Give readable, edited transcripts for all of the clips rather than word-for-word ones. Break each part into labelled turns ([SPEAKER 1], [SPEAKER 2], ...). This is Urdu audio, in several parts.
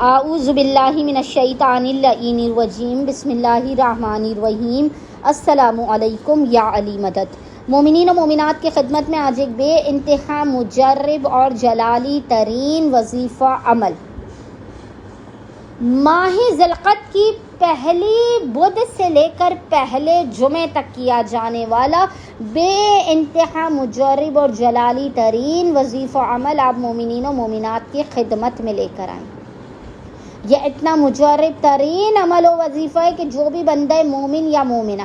[SPEAKER 1] اعوذ باللہ من الشیطان اللعین الرجیم، بسم اللہ الرحمن الرحیم۔ السلام علیکم یا علی مدد۔ مومنین و مومنات کی خدمت میں آج ایک بے انتہا مجرب اور جلالی ترین وظیفہ عمل، ماہ ذی القعدہ کی پہلی بدھ سے لے کر پہلے جمعے تک کیا جانے والا بے انتہا مجرب اور جلالی ترین وظیفہ عمل آپ مومنین و مومنات کی خدمت میں لے کر آئیں۔ یہ اتنا مجرب ترین عمل و وظیفہ ہے کہ جو بھی بندہ مومن یا مومنہ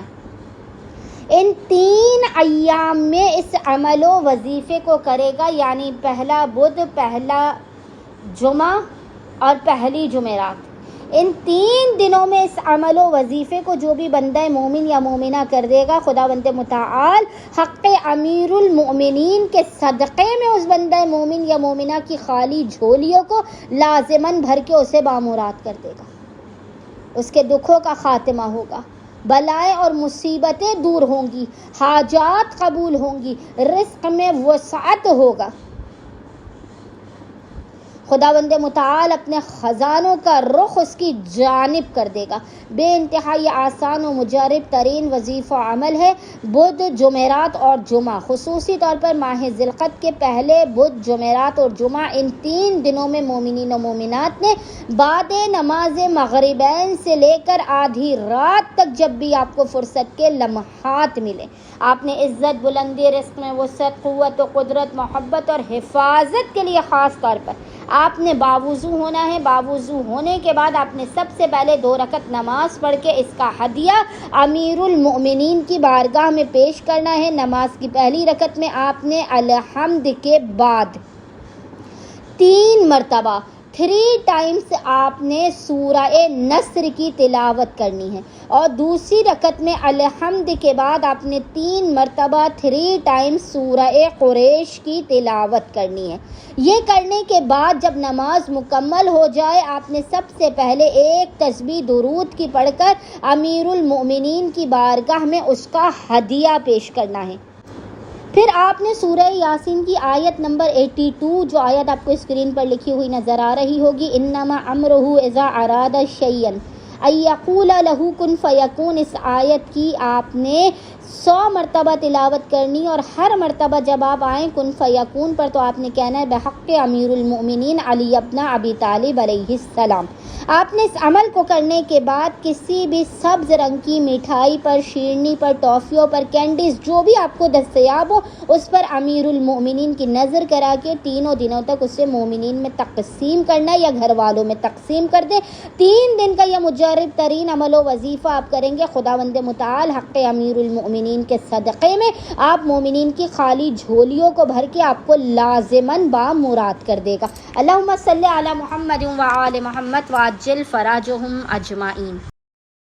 [SPEAKER 1] ان 3 ایام میں اس عمل و وظیفے کو کرے گا، یعنی پہلا بدھ، پہلا جمعہ اور پہلی جمعرات، ان 3 دنوں میں اس عمل و وظیفے کو جو بھی بندہ مومن یا مومنہ کر دے گا، خداوند متعال حق امیر المؤمنین کے صدقے میں اس بندہ مومن یا مومنہ کی خالی جھولیوں کو لازماً بھر کے اسے بامراد کر دے گا۔ اس کے دکھوں کا خاتمہ ہوگا، بلائیں اور مصیبتیں دور ہوں گی، حاجات قبول ہوں گی، رزق میں وسعت ہوگا۔ خداوند متعال اپنے خزانوں کا رخ اس کی جانب کر دے گا۔ بے انتہا یہ آسان و مجرب ترین وظیفہ عمل ہے۔ بدھ، جمعرات اور جمعہ، خصوصی طور پر ماہ ذی القعدہ کے پہلے بدھ، جمعرات اور جمعہ، ان 3 دنوں میں مومنین و مومنات نے بعد نماز مغربین سے لے کر آدھی رات تک جب بھی آپ کو فرصت کے لمحات ملے، آپ نے عزت، بلندی، رزق میں وسعت، قوت و قدرت، محبت اور حفاظت کے لیے خاص طور پر آپ نے باوضو ہونا ہے۔ باوضو ہونے کے بعد آپ نے سب سے پہلے 2 رکعت نماز پڑھ کے اس کا ہدیہ امیر المؤمنین کی بارگاہ میں پیش کرنا ہے۔ نماز کی پہلی رکعت میں آپ نے الحمد کے بعد 3 مرتبہ 3 ٹائمز آپ نے سورہ نصر کی تلاوت کرنی ہے، اور دوسری رکعت میں الحمد کے بعد آپ نے 3 مرتبہ 3 ٹائمز سورہ قریش کی تلاوت کرنی ہے۔ یہ کرنے کے بعد جب نماز مکمل ہو جائے، آپ نے سب سے پہلے ایک تسبیح درود کی پڑھ کر امیر المؤمنین کی بارگاہ میں اس کا ہدیہ پیش کرنا ہے۔ پھر آپ نے سورہ یاسین کی آیت نمبر 82، جو آیت آپ کو اسکرین پر لکھی ہوئی نظر آ رہی ہوگی، انما امرہ اذا اراد شیئا ان یقول لہ کن فیکون، اس آیت کی آپ نے 100 مرتبہ تلاوت کرنی، اور ہر مرتبہ جب آپ آئیں کن فیکون پر تو آپ نے کہنا ہے بحق امیر المؤمنین علی ابن ابی طالب علیہ السلام۔ آپ نے اس عمل کو کرنے کے بعد کسی بھی سبز رنگ کی مٹھائی پر، شیرنی پر، ٹافیوں پر، کینڈیز جو بھی آپ کو دستیاب ہو، اس پر امیر المؤمنین کی نظر کرا کے 3 دنوں تک اسے مومنین میں تقسیم کرنا یا گھر والوں میں تقسیم کر دیں۔ 3 دن کا یہ مجرب ترین عمل و وظیفہ آپ کریں گے، خداوند متعال حق امیر المؤمنین کے صدقے میں آپ مومنین کی خالی جھولیوں کو بھر کے آپ کو لازماً بامراد کر دے گا۔ اللہم صلی علی محمد و آل محمد وعجل فراجہم اجمعین۔